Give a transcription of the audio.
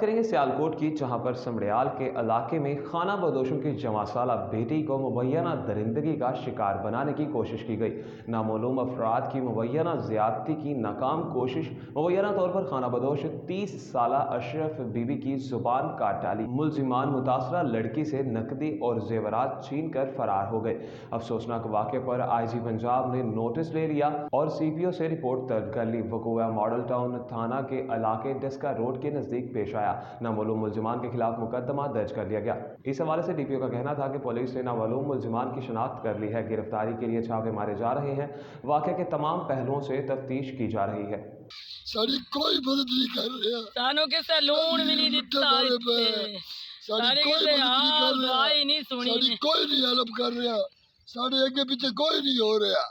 کریں گے سیالکوٹ کی، جہاں پر سمڑیال کے علاقے میں خانہ بدوشوں کی 14 سالہ بیٹی کو مبینہ درندگی کا شکار بنانے کی کوشش کی گئی۔ نامعلوم افراد کی مبینہ زیادتی کی ناکام کوشش مبینہ طور پر خانہ بدوش 30 سالہ اشرف بی بی کی زبان کاٹ ڈالی۔ ملزمان متاثرہ لڑکی سے نقدی اور زیورات چھین کر فرار ہو گئے۔ افسوسناک واقعے پر آئی جی پنجاب نے نوٹس لے لیا اور سی پی او سے رپورٹ درج کر لی۔ وقوع ماڈل ٹاؤن تھانہ کے علاقے ڈسکا روڈ کے نزدیک پیش آیا۔ نامعلوم ملزمان کے خلاف مقدمہ درج کر لیا گیا۔ اس حوالے سے ڈی پی او کا کہنا تھا کہ پولیس نے نامعلوم ملزمان کی شناخت کر لی ہے، گرفتاری کے لیے چھاپے مارے جا رہے ہیں۔ واقعے کے تمام پہلوؤں سے تفتیش کی جا رہی ہے۔ ساری کوئی مدد نہیں کر رہا، سانو کسے لون بھی نہیں دیتا، ساری کوئی مدد نہیں کر رہا، ساری کوئی نہیں ہیلپ کر رہا، سارے اگے پیچھے کوئی نہیں ہو رہا۔